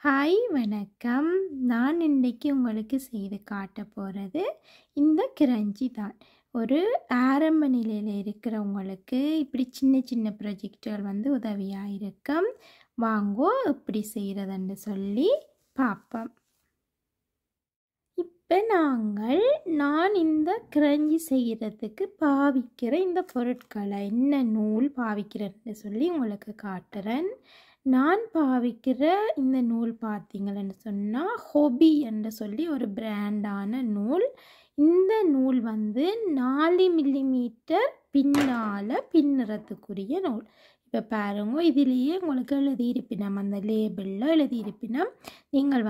Hi வணக்கம். நான் இன்னைக்கு உங்களுக்கு செய்து காட்ட போகிறது இந்த கிரஞ்சி தான். ஒரு ஆரம்ப நிலையில் இருக்கிறவங்களுக்கு இப்படி சின்ன சின்ன ப்ராஜெக்டுகள் உதவியாக இருக்கும். வாங்கோ எப்படி செய்கிறதுன்னு சொல்லி பார்ப்போம். இப்போ நான் இந்த கிரஞ்சி செய்கிறதுக்கு பாவிக்கிற இந்த பொருட்களை என்ன நூல் பாவிக்கிறேன்னு சொல்லி உங்களுக்கு காட்டுறேன். நான் பாவிக்கிற இந்த நூல் பார்த்தீங்கன்னு சொன்னால் ஹொபி என்று சொல்லி ஒரு பிராண்டான நூல். இந்த நூல் 4 மில்லிமீட்டர் பின்னால் பின்னுறதுக்குரிய நூல். இப்போ பாருங்க, இதிலேயே உங்களுக்கு எழுதியிருப்பினம், அந்த லேபிளில் எழுதியிருப்பினம் நீங்கள்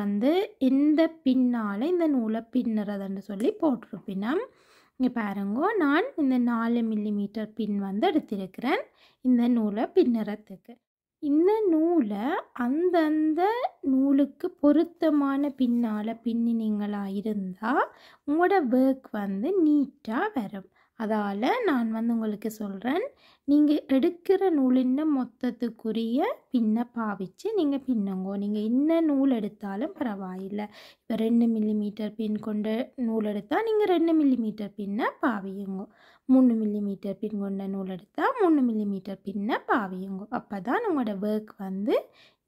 எந்த பின்னால் இந்த நூலை பின்னுறதுன்னு சொல்லி போட்டிருப்பினம். இங்கே பாருங்க, நான் இந்த 4 மில்லிமீட்டர் பின் எடுத்திருக்கிறேன் இந்த நூலை பின்னுறதுக்கு. இந்த நூலை அந்தந்த நூலுக்கு பொருத்தமான பின்னால் பின்னினீங்களா இருந்தால் உங்களோட ஒர்க் நீட்டாக வரும். அதால் நான் உங்களுக்கு சொல்கிறேன், நீங்கள் எடுக்கிற நூலின் மொத்தத்துக்குரிய பின்னை பாவிச்சு நீங்கள் பின்னுங்கோ. நீங்கள் என்ன நூல் எடுத்தாலும் பரவாயில்லை. இப்போ 2 மில்லிமீட்டர் பின் கொண்ட நூல் எடுத்தால் நீங்கள் 2 மில்லிமீட்டர் பின்னை பாவியுங்கோ. 3 மில்லிமீட்டர் பின் கொண்ட நூல் எடுத்தால் 3 மில்லிமீட்டர் பின்னை பாவியுங்கோ. அப்போ தான் உங்களோட ஒர்க்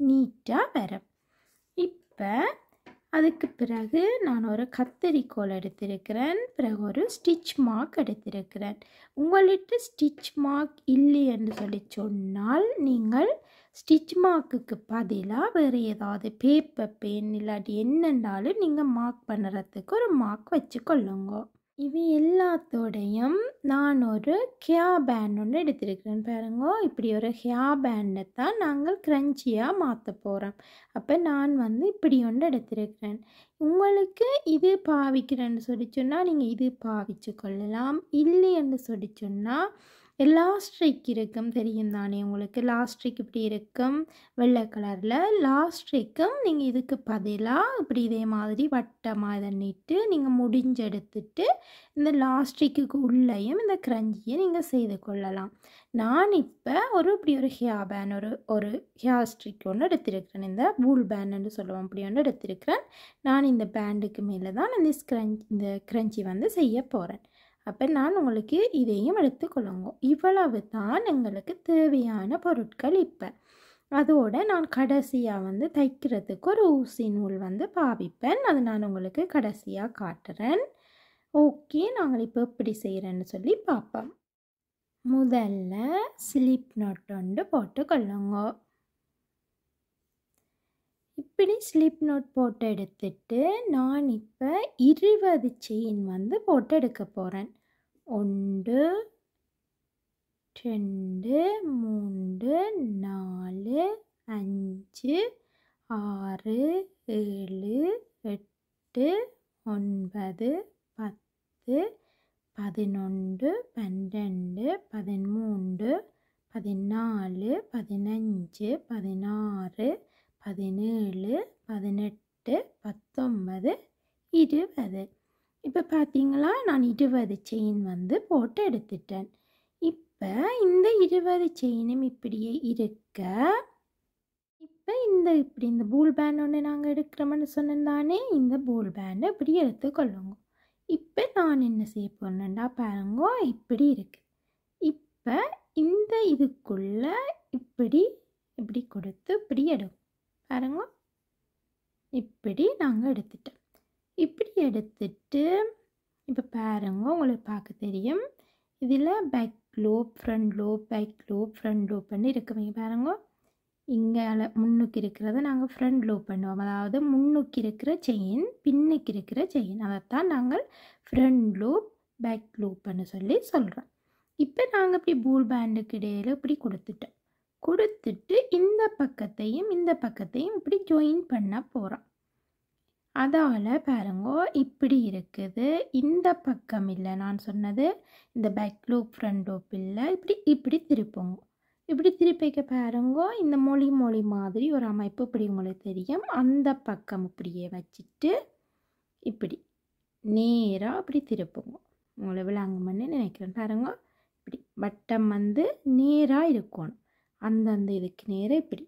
நீட்டாக வரும். இப்போ அதுக்கு பிறகு நான் ஒரு கத்தரிக்கோல் எடுத்திருக்கிறேன். பிறகு ஒரு ஸ்டிச் மார்க் எடுத்திருக்கிறேன். உங்கள்கிட்ட ஸ்டிச் மார்க் இல்லை என்று சொல்லி சொன்னால் நீங்கள் ஸ்டிச் மார்க்குக்கு பதிலாக வேறு ஏதாவது பேப்பர் பென் இல்லாட்டி என்னென்றாலும் நீங்கள் மார்க் பண்ணுறதுக்கு ஒரு மார்க் வச்சுக்கொள்ளுங்க. இவை எல்லாத்தோடையும் நான் ஒரு ஹேர் பேண்ட் ஒன்று எடுத்திருக்கிறேன். பாருங்க, இப்படி ஒரு ஹேர் பேண்டை தான் நாங்கள் கிரன்ச்சியாக மாற்ற போகிறோம். அப்போ நான் இப்படி ஒன்று எடுத்திருக்கிறேன். உங்களுக்கு இது பாவிக்கிறேன்னு சொல்லி சொன்னால் நீங்கள் இது பாவிச்சு கொள்ளலாம். இல்லை என்று சொல்லி சொன்னால் லாஸ்ட்ரிக் இருக்கும், தெரியும் தானே உங்களுக்கு. லாஸ்ட்ரிக் இப்படி இருக்கும் வெள்ளை கலரில். லாஸ்ட்ரிக்கும் நீங்கள் இதுக்கு பதிலாக இப்படி இதே மாதிரி வட்டமாக இதை நீட்டு நீங்கள் முடிஞ்செடுத்துட்டு இந்த லாஸ்ட்ரிக்கு உள்ளேயும் இந்த கிரஞ்சியை நீங்கள் செய்து கொள்ளலாம். நான் இப்போ இப்படி ஒரு ஹேர் பேண்ட் ஒரு ஹேர் ஸ்ட்ரிக் ஒன்று எடுத்திருக்கிறேன். இந்த வூல் பேண்டுன்னு சொல்லுவோம், அப்படி ஒன்று எடுத்திருக்கிறேன். நான் இந்த பேண்டுக்கு மேலே தான் இந்த கிரஞ்சி செய்ய போகிறேன். அப்போ நான் உங்களுக்கு இதையும் எடுத்துக்கொள்ளுங்க. இவ்வளவு தான் எங்களுக்கு தேவையான பொருட்கள். இப்போ அதோடு நான் கடைசியாக தைக்கிறதுக்கு ஒரு ஊசி நூல் பாவிப்பேன். அது நான் உங்களுக்கு கடைசியாக காட்டுறேன். ஓகே, நாங்கள் இப்போ எப்படி செய்கிறேன்னு சொல்லி பார்ப்போம். முதல்ல ஸ்லிப் நோட் ஒன்று போட்டுக்கொள்ளுங்க. இப்படி ஸ்லிப் நோட் போட்டு எடுத்துட்டு நான் இப்போ 20 செயின் போட்டு எடுக்க போகிறேன். 1 2 3 4 5 6 7 8 9 10 11 12 13 14 15 16 17 18 19 20. இப்போ பார்த்தீங்களா, நான் 20 செயின் போட்டு எடுத்துட்டேன். இப்போ இந்த 20 செயினும் இப்படியே இருக்க, இப்போ இந்த பூல் பேண்ட் ஒன்று நாங்கள் எடுக்கிறோம்னு சொன்னதானே, இந்த பூல் பேண்டை இப்படி எடுத்துக்கொள்ளுங்க. இப்போ நான் என்ன செய்ய போகிறேன்னா பாருங்க, இப்படி இருக்கு. இப்போ இந்த இதுக்குள்ளே இப்படி இப்படி கொடுத்து இப்படி எடுக்கும் பாருங்க. இப்படி நாங்கள் எடுத்துட்டோம். இப்படி எடுத்துட்டு இப்போ பாருங்க, உங்களுக்கு பார்க்க தெரியும், இதில் back loop, front loop, back loop, front லூப்னு இருக்குவீங்க பாருங்க. இங்கே முன்னுக்கு இருக்கிறத நாங்கள் ஃப்ரண்ட் லூப் பண்ணுவோம். அதாவது முன்னுக்கு இருக்கிற செயின் பின்னுக்கு இருக்கிற செயின், அதைத்தான் நாங்கள் ஃப்ரண்ட் லூப் பேக் லூப்னு சொல்லி சொல்கிறோம். இப்போ நாங்கள் இப்படி பூல் பேண்டுக்கு இடையில் இப்படி கொடுத்துட்டு இந்த பக்கத்தையும் இப்படி ஜாயின் பண்ண போகிறோம். அதால் பாருங்க, இப்படி இருக்குது. இந்த பக்கம் இல்லை, நான் சொன்னது இந்த பேக் லூப் ஃப்ரண்ட் லூப் இல்லை. இப்படி திருப்புங்க. இப்படி திருப்பிக்க பாருங்க, இந்த மொழி மாதிரி ஒரு அமைப்பு இப்படி உங்களுக்கு தெரியும். அந்த பக்கம் இப்படியே வச்சுட்டு இப்படி நேராக அப்படி திருப்புங்க. உங்களை விளங்கும்னு நினைக்கிறேன். பாருங்க, இப்படி வட்டம் நேராக இருக்கணும். அந்தந்த இதுக்கு நேராக இப்படி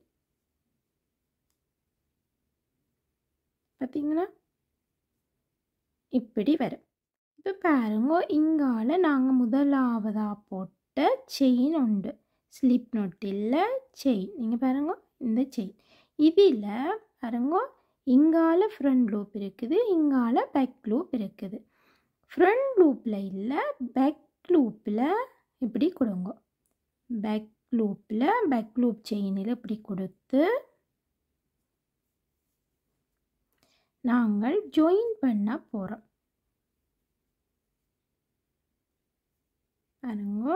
பார்த்தீங்களா இப்படி வரும். இப்போ பாருங்க இங்கால நாங்கள் முதலாவதாக போட்ட செயின் உண்டு, ஸ்லிப் நோட் இல்லை செயின். நீங்கள் பாருங்க இந்த செயின் இதில் பாருங்க இங்கால ஃப்ரண்ட் லூப் இருக்குது, இங்கால பேக் லூப் இருக்குது. ஃப்ரண்ட் லூப்பில் இல்லை பேக் லூப்பில் இப்படி கொடுங்க. பேக் லூப் செயினில் இப்படி கொடுத்து நாங்கள் ஜாயின் பண்ண போகிறோம். பாருங்க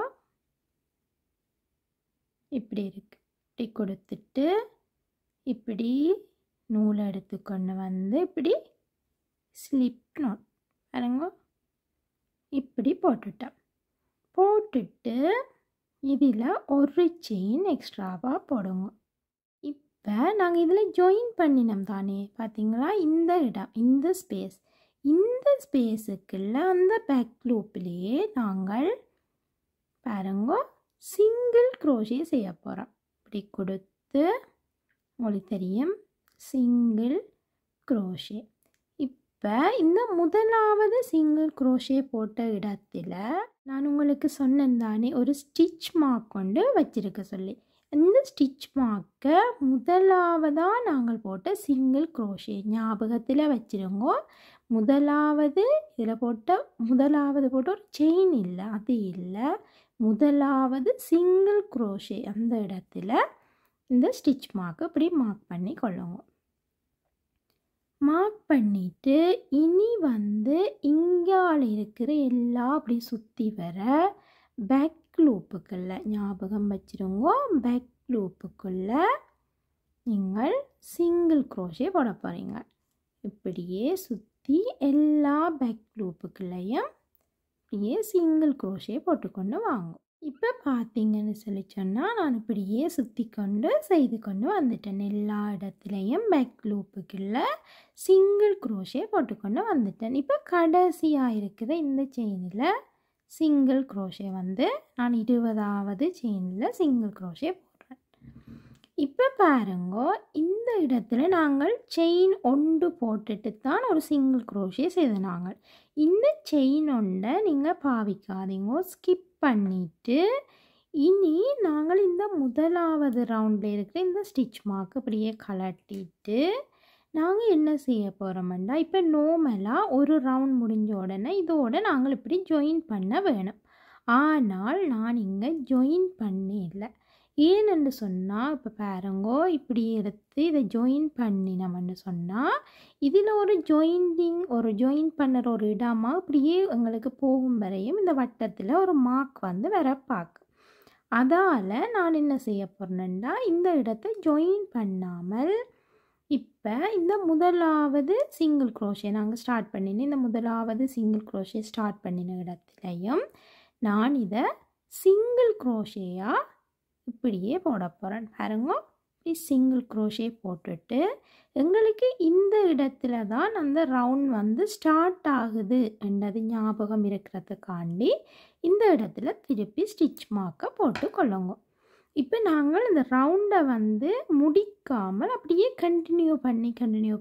இப்படி இருக்கு. இப்படி கொடுத்துட்டு இப்படி நூலை எடுத்துக்கொண்டு வந்து இப்படி ஸ்லிப் நோட் பாருங்க இப்படி போட்டுட்டு இதில் ஒரு செயின் எக்ஸ்ட்ராவாக போடுங்க. இப்போ நாங்கள் இதில் ஜாயின் பண்ணினோம் தானே, பார்த்தீங்களா இந்த இடம், இந்த ஸ்பேஸுக்குள்ள அந்த பேக் லூப்லேயே நாங்கள் பாருங்க சிங்கிள் க்ரோஷே செய்ய போகிறோம். இப்படி கொடுத்து உங்களுக்கு தெரியும் சிங்கிள் க்ரோஷே. இப்போ இந்த முதலாவது சிங்கிள் க்ரோஷே போட்ட இடத்துல நான் உங்களுக்கு சொன்னேன் தானே ஒரு ஸ்டிச் மார்க் கொண்டு வச்சிருக்க சொல்லி. இந்த ஸ்டிச் மார்க்கை முதலாவதாக நாங்கள் போட்ட சிங்கிள் க்ரோஷே ஞாபகத்தில் வச்சுருங்க. முதலாவது இதில் போட்ட ஒரு செயின் இல்லை, அது இல்லை, முதலாவது சிங்கிள் க்ரோஷே அந்த இடத்துல இந்த ஸ்டிச் மார்க்கை இப்படி மார்க் பண்ணி கொள்ளுங்க. மார்க் பண்ணிவிட்டு இனி இங்கால இருக்கிற எல்லாம் அப்படி சுற்றி வர பேக் லூப்புக்குள்ள ஞாபகம் வச்சுருங்க. பேக் லூப்புக்குள்ள நீங்கள் சிங்கிள் க்ரோஷே போட போகிறீங்க. இப்படியே சுற்றி எல்லா பேக் லூப்புக்குள்ளேயும் இப்படியே சிங்கிள் க்ரோஷே போட்டுக்கொண்டு வாங்க. இப்போ பார்த்தீங்கன்னு சொல்லி சொன்னால் நான் இப்படியே சுற்றி கொண்டு செய்து கொண்டு வந்துட்டேன். எல்லா இடத்துலையும் பேக் லூப்புக்குள்ள சிங்கிள் க்ரோஷே போட்டுக்கொண்டு வந்துட்டேன். இப்போ கடைசியாக இருக்கிற இந்த செயினில் சிங்கிள் க்ரோஷே நான் 20வது செயினில் சிங்கிள் க்ரோஷே போடுறேன். இப்போ பாருங்க இந்த இடத்துல நாங்கள் செயின் ஒன்று போட்டுட்டு தான் ஒரு சிங்கிள் க்ரோஷே செய்தனாங்க. இந்த செயின் ஒன்றை நீங்கள் பாவிக்காதீங்க, ஸ்கிப் பண்ணிவிட்டு இனி நாங்கள் இந்த முதலாவது ரவுண்டில் இருக்கிற இந்த ஸ்டிச் மார்க் இப்படியே கலட்டிட்டு நாங்கள் என்ன செய்ய போகிறோம்னா இப்போ நார்மலாக ஒரு ரவுண்ட் முடிஞ்ச உடனே இதோட நாங்கள் இப்படி ஜாயின் பண்ண வேணும். ஆனால் நான் இங்கே ஜாயின் பண்ணல. ஏன்னு சொன்னால் இப்போ பாருங்கோ இப்படி எடுத்து இதை ஜாயின் பண்ணினோம்னு சொன்னால் இதில் ஒரு ஜாயின் பண்ணுற ஒரு இடமா இப்படியே எங்களுக்கு போகும் வரையும் இந்த வட்டத்தில் ஒரு மார்க் வர பார்க்கு. அதால் நான் என்ன செய்ய போகிறேன்னா இந்த இடத்தை ஜாயின் பண்ணாமல் இப்போ இந்த முதலாவது சிங்கிள் க்ரோஷே நாங்கள் ஸ்டார்ட் பண்ணினேன். இந்த முதலாவது சிங்கிள் க்ரோஷே ஸ்டார்ட் பண்ணின இடத்துலையும் நான் இதை சிங்கிள் க்ரோஷேயாக இப்படியே போட போகிறேன். பாருங்க இப்படி சிங்கிள் க்ரோஷே போட்டுட்டு எங்களுக்கு இந்த இடத்துல தான் அந்த ரவுண்ட் ஸ்டார்ட் ஆகுது என்றது ஞாபகம் இருக்கிறதுக்காண்டி இந்த இடத்துல திருப்பி ஸ்டிச் மார்க்கை போட்டு கொள்ளுங்க. இப்போ நாங்கள் இந்த ரவுண்டை முடிக்காமல் அப்படியே கண்டினியூ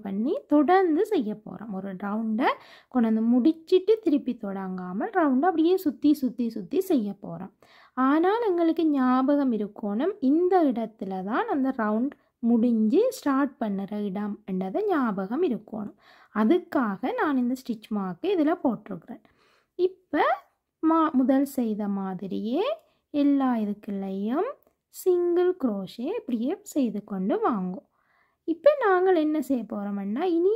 பண்ணி தொடர்ந்து செய்ய போகிறோம். ஒரு ரவுண்டை கொண்டு முடிச்சுட்டு திருப்பி தொடங்காமல் ரவுண்டை அப்படியே சுற்றி செய்ய போகிறோம். ஆனால் எங்களுக்கு ஞாபகம் இருக்கணும் இந்த இடத்துல தான் அந்த ரவுண்ட் முடிஞ்சு ஸ்டார்ட் பண்ணுற இடம் என்றதை ஞாபகம் இருக்கணும். அதுக்காக நான் இந்த ஸ்டிச் மார்க்கை இதில் போட்டிருக்கிறேன். இப்போ முதல் செய்த மாதிரியே எல்லா இதுக்குள்ளேயும் சிங்கிள் க்ரோஷே இப்படியே செய்து கொண்டு வாங்கும். இப்போ நாங்கள் என்ன செய்ய போகிறோம்னா இனி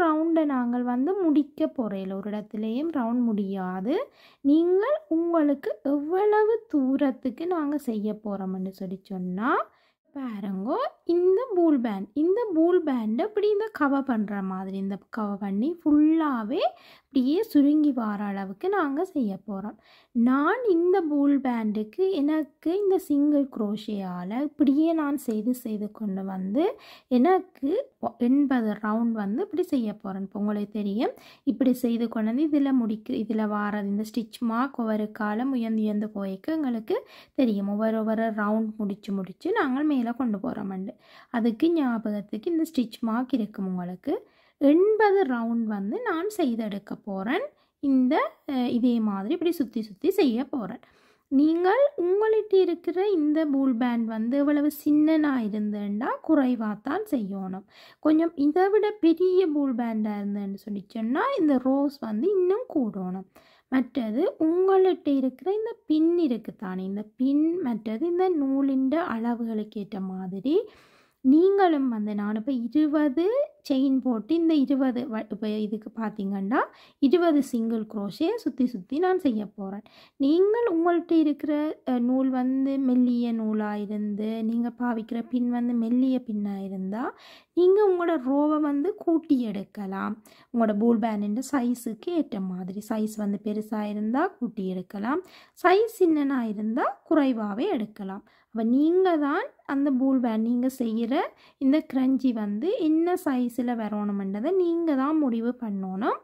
ரவுண்டை நாங்கள் முடிக்க போகிறோம். ஒரு இடத்துலையும் ரவுண்ட் முடியாது. நீங்கள் உங்களுக்கு எவ்வளவு தூரத்துக்கு நாங்கள் செய்ய போகிறோம்னு சொல்லி சொன்னால் பாருங்கோ இந்த பூல் பேண்டை இப்படி இந்த கவர் பண்ணுற மாதிரி இந்த கவர் பண்ணி ஃபுல்லாகவே இப்படியே சுருங்கி வர அளவுக்கு நாங்கள் செய்ய போகிறோம். நான் இந்த பூல் பேண்டுக்கு எனக்கு இந்த சிங்கிள் க்ரோஷேயால் இப்படியே நான் செய்து கொண்டு எனக்கு 80 ரவுண்ட் இப்படி செய்ய போகிறேன். இப்போ உங்களுக்கு தெரியும் இப்படி செய்து கொண்டு இதில் வாரது இந்த ஸ்டிச் மார்க் ஒவ்வொரு காலம் உயர்ந்து போய்க்கு எங்களுக்கு தெரியும். ஒவ்வொரு ரவுண்ட் முடித்து நாங்கள் மேலே கொண்டு போகிறோம். அதுக்கு ஞாபகத்துக்கு இந்த ஸ்டிச் மார்க் இருக்கும். உங்களுக்கு 80 ரவுண்ட் வந்து நான் செய்தெடுக்க போகிறேன். இந்த இதே மாதிரி இப்படி சுற்றி சுற்றி செய்ய போகிறேன். நீங்கள் உங்கள்கிட்ட இருக்கிற இந்த பூல் பேண்ட் வந்து எவ்வளவு சின்னனாக இருந்தேன்டா குறைவாக தான் செய்யணும். கொஞ்சம் இதை விட பெரிய பூல் பேண்டாக இருந்தேன்னு சொல்லிச்சோன்னா இந்த ரோஸ் வந்து இன்னும் கூடணும். மற்றது உங்கள்கிட்ட இருக்கிற இந்த பின் இருக்குத்தானே, இந்த பின் மற்றது இந்த நூலின் அளவுகளுக்கு ஏற்ற மாதிரி நீங்களும் வந்து நான் இப்போ 20 செயின் போட்டு இந்த 20 இப்போ இதுக்கு பார்த்தீங்கன்னா 20 சிங்கிள் குரோஷே சுற்றி சுற்றி நான் செய்ய போகிறேன். நீங்கள் உங்கள்கிட்ட இருக்கிற நூல் வந்து மெல்லிய நூலாக இருந்து நீங்கள் பாவிக்கிற பின் வந்து மெல்லிய பின்னாக இருந்தால் நீங்கள் உங்களோட ரோவை வந்து கூட்டி எடுக்கலாம். உங்களோட பூல் பேண்டின் சைஸுக்கு ஏற்ற மாதிரி சைஸ் வந்து பெருசாக இருந்தால் கூட்டி எடுக்கலாம், சைஸ் சின்னனாக இருந்தால் குறைவாகவே எடுக்கலாம். அப்போ நீங்கள் தான் அந்த பூல் பேண்ட் நீங்கள் செய்கிற இந்த கிரஞ்சி வந்து என்ன சைஸில் வரணுமென்றதை நீங்கள் தான் முடிவு பண்ணணும்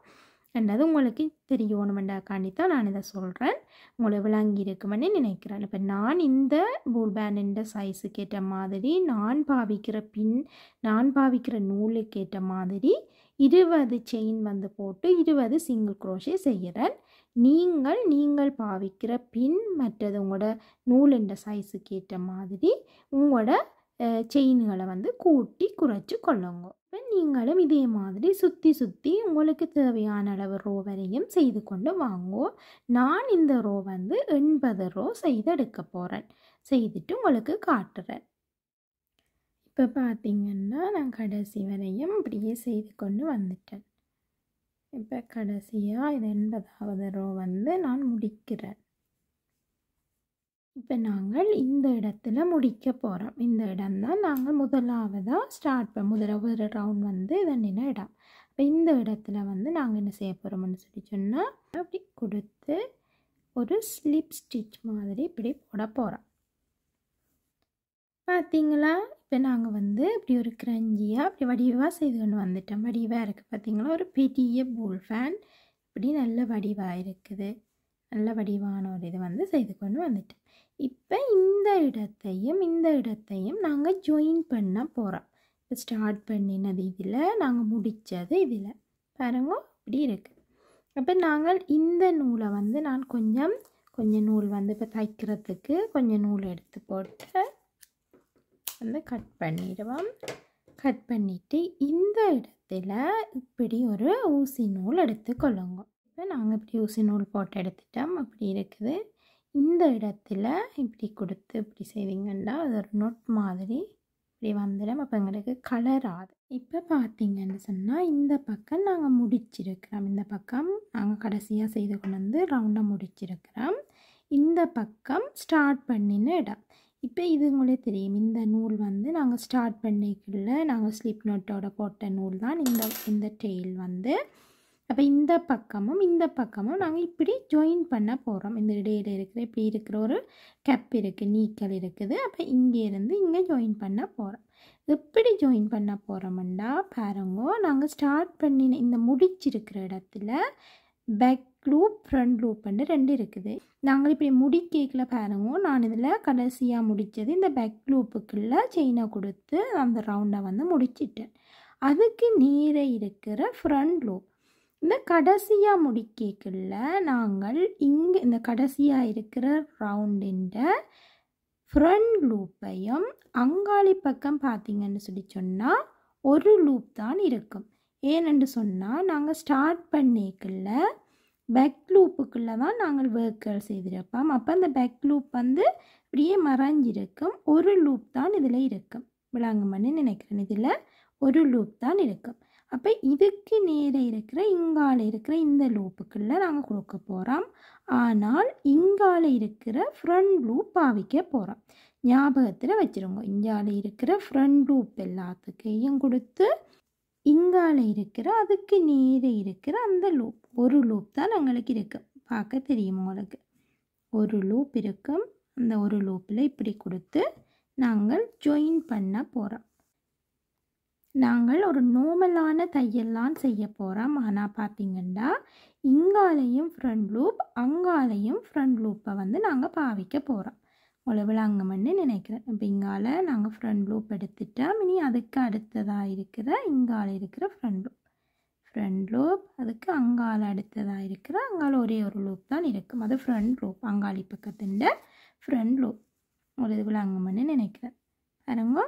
என்றது உங்களுக்கு தெரியணுமெண்டாக்காண்டி தான் நான் இதை சொல்கிறேன். உங்களை விளங்கி இருக்குமென்னு நினைக்கிறேன். இப்போ நான் இந்த பூல் பேண்டின் சைஸுக்கு ஏற்ற மாதிரி நான் பாவிக்கிற நூலுக்கு ஏற்ற மாதிரி 20 செயின் வந்து போட்டு 20 சிங்கிள் குரோஷே செய்கிறேன். நீங்கள் பாவிக்கிற பின் மற்றது உங்களோட நூலின் சைஸுக்கு ஏற்ற மாதிரி உங்களோட செயின்களை வந்து கூட்டி குறைச்சி கொள்ளுங்க. இப்போ நீங்களும் இதே மாதிரி சுற்றி சுற்றி உங்களுக்கு தேவையான அளவு ரோ வரையும் செய்து கொண்டு வாங்கோ. நான் இந்த ரோ வந்து 80 ரோ செய்து எடுக்க போகிறேன். செய்துட்டு உங்களுக்கு காட்டுறேன். இப்போ பார்த்தீங்கன்னா நான் கடைசி வரையும் இப்படியே செய்து கொண்டு வந்துட்டேன். இப்போ கடைசியாக இது 80வது ரோ வந்து நான் முடிக்கிறேன். இப்போ நாங்கள் இந்த இடத்துல முடிக்க போகிறோம். இந்த இடம் தான் நாங்கள் முதலாவதாக ஸ்டார்ட் முதலாவது ரவுண்ட் வந்து இதன்ன இடம். இப்போ இந்த இடத்துல வந்து நாங்கள் என்ன செய்ய போகிறோம்னு சொன்னால் அப்படி கொடுத்து ஒரு ஸ்லிப் ஸ்டிச் மாதிரி இப்படி போட போகிறோம். பார்த்தீங்களா, இப்போ நாங்கள் வந்து இப்படி ஒரு கிரஞ்சியாக அப்படி வடிவாக செய்து கொண்டு வந்துட்டோம். வடிவாக இருக்குது பார்த்தீங்களா, ஒரு பெரிய பூல் ஃபேன் இப்படி நல்ல வடிவாக இருக்குது. நல்ல வடிவான ஒரு இது வந்து செய்து கொண்டு வந்துட்டோம். இப்போ இந்த இடத்தையும் நாங்கள் ஜாயின் பண்ண போகிறோம். இப்போ ஸ்டார்ட் பண்ணினது இதில், நாங்கள் முடித்தது இதில் பாருங்க இப்படி இருக்குது. அப்போ நாங்கள் இந்த நூலை வந்து நான் கொஞ்சம் நூல் வந்து இப்போ தைக்கிறதுக்கு கொஞ்சம் நூல் எடுத்து போட்டு வந்து கட் பண்ணிடுவோம். கட் பண்ணிவிட்டு இந்த இடத்துல இப்படி ஒரு ஊசி நூல் எடுத்துக்கொள்ளுங்க. இப்போ நாங்கள் இப்படி ஊசி நூல் போட்டு எடுத்துட்டோம். அப்படி இருக்குது. இந்த இடத்துல இப்படி கொடுத்து இப்படி செய்வீங்கன்னா அது ஒரு நொட் மாதிரி இப்படி வந்துடும். அப்போ எங்களுக்கு கலர் ஆகுது. இப்போ பார்த்தீங்கன்னு சொன்னால் இந்த பக்கம் நாங்கள் முடிச்சிருக்கிறோம். இந்த பக்கம் நாங்கள் கடைசியாக செய்து கொண்டு வந்து ரவுண்டாக முடிச்சிருக்கிறோம். இந்த பக்கம் ஸ்டார்ட் பண்ணின இடம். இப்போ இது உங்களுக்கு தெரியும், இந்த நூல் வந்து நாங்கள் ஸ்டார்ட் பண்ணிக்கல நாங்கள் ஸ்லிப் நோட்டோட போட்ட நூல் தான் இந்த டெயில் வந்து. அப்போ இந்த பக்கமும் நாங்கள் இப்படி ஜாயின் பண்ண போகிறோம். இந்த இடையில இப்படி இருக்கிற ஒரு கேப் இருக்குது, நீக்கல் இருக்குது. அப்போ இங்கேருந்து இங்கே ஜாயின் பண்ண போகிறோம். எப்படி ஜாயின் பண்ண போகிறோம்டா பாருங்க, நாங்கள் ஸ்டார்ட் பண்ணின இந்த முடிச்சிருக்கிற இடத்துல பேக் லூப் ஃப்ரண்ட் லூப்னு 2 இருக்குது. நாங்கள் இப்படி முடிக்கல பாருங்க, நான் இதில் கடைசியாக முடித்தது இந்த பேக் லூப்புக்குள்ளே செயினை கொடுத்து அந்த ரவுண்டை வந்து முடிச்சிட்டேன். அதுக்கு நேரே இருக்கிற ஃப்ரண்ட் லூப் இந்த கடைசியாக முடிக்கல நாங்கள் இங்கே இந்த கடைசியாக இருக்கிற ரவுண்டின் ஃப்ரண்ட் லூப்பையும் அங்காளி பக்கம் பார்த்தீங்கன்னு சொன்னால் ஒரு லூப் தான் இருக்கும். ஏனென்று சொன்னால் நாங்கள் ஸ்டார்ட் பண்ணிக்கல பேக் லூப்புக்குள்ளே தான் நாங்கள் ஒர்க்குகள் செய்திருப்போம். அப்போ அந்த பேக் லூப் வந்து இப்படியே மறைஞ்சிருக்கும். ஒரு லூப் தான் இதில் இருக்கும். விளங்குமன்னு நினைக்கிறேன். இதில் ஒரு லூப் தான் இருக்கும். அப்போ இதுக்கு நேரே இருக்கிற இங்கால இருக்கிற இந்த லூப்புக்குள்ளே நாங்கள் கொடுக்க போகிறோம். ஆனால் இங்கால இருக்கிற ஃப்ரண்ட் லூப் பாவிக்க போகிறோம். ஞாபகத்தில் வச்சுருங்க, இங்கால இருக்கிற ஃப்ரண்ட் லூப் எல்லாத்துக்கையும் கொடுத்து இங்கால இருக்கிற அதுக்கு நேரே இருக்கிற அந்த லூப் ஒரு லூப் தான் எங்களுக்கு இருக்கும். பார்க்க தெரியும் உங்களுக்கு, ஒரு லூப் இருக்கும். அந்த ஒரு லூப்பில் இப்படி கொடுத்து நாங்கள் ஜாயின் பண்ண போகிறோம். நாங்கள் ஒரு நார்மலான தையல்லாம் செய்ய போகிறோம். ஆனால் பார்த்திங்கன்னா இங்காலையும் ஃப்ரண்ட் லூப் அங்காலையும் ஃப்ரண்ட் லூப்பை வந்து நாங்கள் பாவிக்க போகிறோம். உங்களை விளங்குமென்னு நினைக்கிறேன். இப்போ இங்கால நாங்கள் ஃப்ரண்ட் லூப் எடுத்துட்டோம். இனி அதுக்கு அடுத்ததாக இருக்கிற இங்கால இருக்கிற ஃப்ரண்ட் லூப் ஃப்ரண்ட் லூப். அதுக்கு அங்கால அடுத்ததாக இருக்கிற அங்கால ஒரே ஒரு லூப் தான் இருக்கும். அது ஃப்ரண்ட் லூப், அங்காளி பக்கத்தின் ஃப்ரண்ட் லூப். ஒரு இது விளங்கும்னு நினைக்கிறேன். பாருங்க,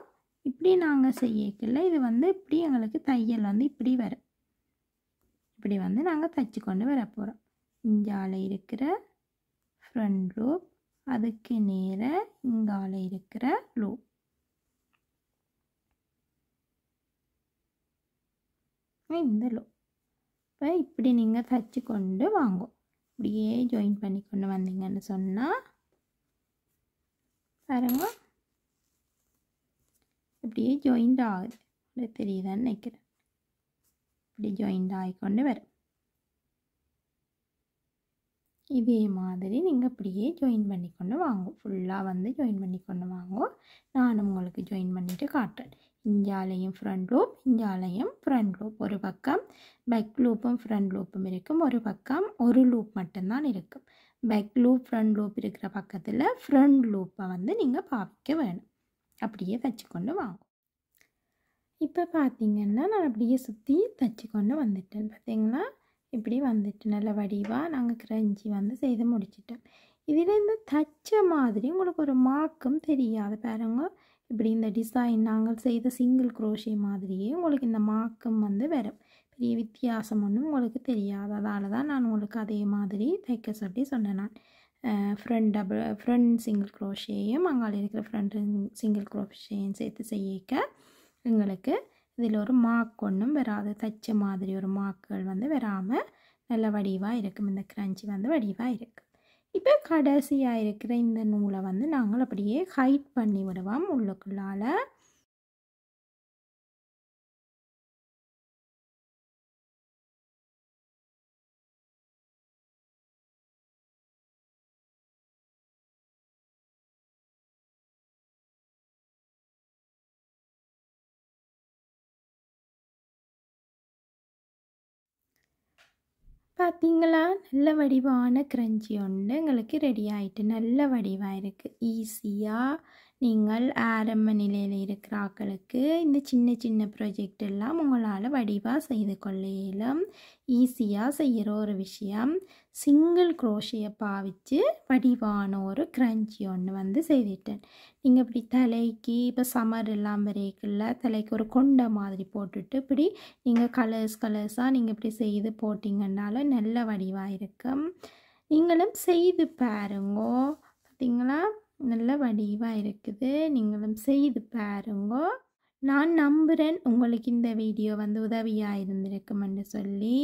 இப்படி நாங்கள் செய்யக்கல இது வந்து இப்படி எங்களுக்கு தையல் வந்து இப்படி வரும். இப்படி வந்து நாங்கள் தைச்சி கொண்டு வர போகிறோம். இங்கால இருக்கிற ஃப்ரண்ட் லூப், அதுக்கு நேர இங்கால இருக்கிற லூப். இந்த லூப் இப்போ இப்படி நீங்கள் தைச்சி கொண்டு வாங்கும். இப்படியே ஜாயின் பண்ணி கொண்டு வந்தீங்கன்னு சொன்னால் பாருங்க, இப்படியே ஜாயிண்ட் ஆகுது. தெரியுதான்னு நினைக்கிறேன். இப்படி ஜாயிண்ட் ஆகிக்கொண்டு வரும். இதே மாதிரி நீங்கள் இப்படியே ஜாயின் பண்ணி கொண்டு வாங்கும். ஃபுல்லாக வந்து ஜாயின் பண்ணி கொண்டு வாங்கும். நானும் உங்களுக்கு ஜாயின் பண்ணிவிட்டு காட்டுறேன். இஞ்சாலையும் ஃப்ரண்ட் லூப், இஞ்சாலையும் ஃப்ரண்ட் லூப். ஒரு பக்கம் பேக் லூப்பும் ஃப்ரண்ட் லூப்பும் இருக்கும். ஒரு பக்கம் ஒரு லூப் மட்டும்தான் இருக்கும். பேக் லூப் ஃப்ரண்ட் லூப் இருக்கிற பக்கத்தில் ஃப்ரண்ட் லூப்பை வந்து நீங்கள் பாவிக்க வேணும். அப்படியே தைச்சி கொண்டு வாங்கும். இப்போ பார்த்தீங்கன்னா நான் அப்படியே சுற்றி தைச்சி கொண்டு வந்துட்டேன். பார்த்தீங்களா, இப்படி வந்துட்டு நல்ல வடிவாக நாங்கள் கிரஞ்சி வந்து செய்து முடிச்சிட்டோம். இதில் இந்த தைச்ச மாதிரி உங்களுக்கு ஒரு மார்க்கும் தெரியாது. பாருங்க, இப்படி இந்த டிசைன் நாங்கள் செய்த சிங்கிள் குரோஷே மாதிரியே உங்களுக்கு இந்த மார்க்கும் வந்து வரும். பெரிய வித்தியாசம் ஒன்றும் உங்களுக்கு தெரியாது. அதால் தான் நான் உங்களுக்கு அதே மாதிரி தைக்க சொல்லி சொன்னேன். நான் ஃப்ரண்ட் சிங்கிள் குரோஷேயும் அங்கால இருக்கிற ஃப்ரண்ட் சிங்கிள் குரோஷேயும் சேர்த்து செய்யக்க எங்களுக்கு இதில் ஒரு மார்க் ஒன்றும் வராது. தைச்ச மாதிரி ஒரு மார்க்குகள் வந்து வராமல் நல்ல வடிவாக இருக்கும். இந்த கிரஞ்சி வந்து வடிவாக இருக்கும். இப்போ கடைசியாக இருக்கிற இந்த நூலை வந்து நாங்கள் அப்படியே ஹைட் பண்ணி விடுவோம் உள்ளுக்குள்ளால். பார்த்தீங்களா, நல்ல வடிவான கிரஞ்சி ஒன்று எங்களுக்கு ரெடி ஆகிட்டு நல்ல வடிவாக இருக்குது. ஈஸியாக நீங்கள் ஆரம்ப நிலையில் இருக்கிற ஆட்களுக்கு இந்த சின்ன சின்ன ப்ராஜெக்ட் எல்லாம் உங்களால் வடிவாக செய்து கொள்ள இயலும். ஈஸியாக செய்கிற ஒரு விஷயம். சிங்கிள் குரோஷியை பாவிச்சு வடிவான ஒரு கிரஞ்சி ஒன்று வந்து செய்துட்டேன். நீங்கள் இப்படி தலைக்கு இப்போ சம்மர் எல்லாம் வரைக்குள்ள தலைக்கு ஒரு கொண்டை மாதிரி போட்டுட்டு இப்படி நீங்கள் கலர்ஸாக நீங்கள் இப்படி செய்து போட்டிங்கன்னால நல்ல வடிவாக இருக்கும். நீங்களும் செய்து பாருங்கோ. பார்த்தீங்களா, நல்ல வடிவாக இருக்குது. நீங்களும் செய்து பாருங்கோ. நான் நம்புகிறேன் உங்களுக்கு இந்த வீடியோ வந்து உதவியாக இருந்திருக்குமென்று சொல்லி.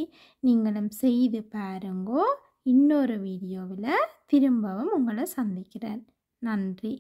நீங்களும் செய்து பாருங்கோ. இன்னொரு வீடியோவில் திரும்பவும் உங்களை சந்திக்கிறேன். நன்றி.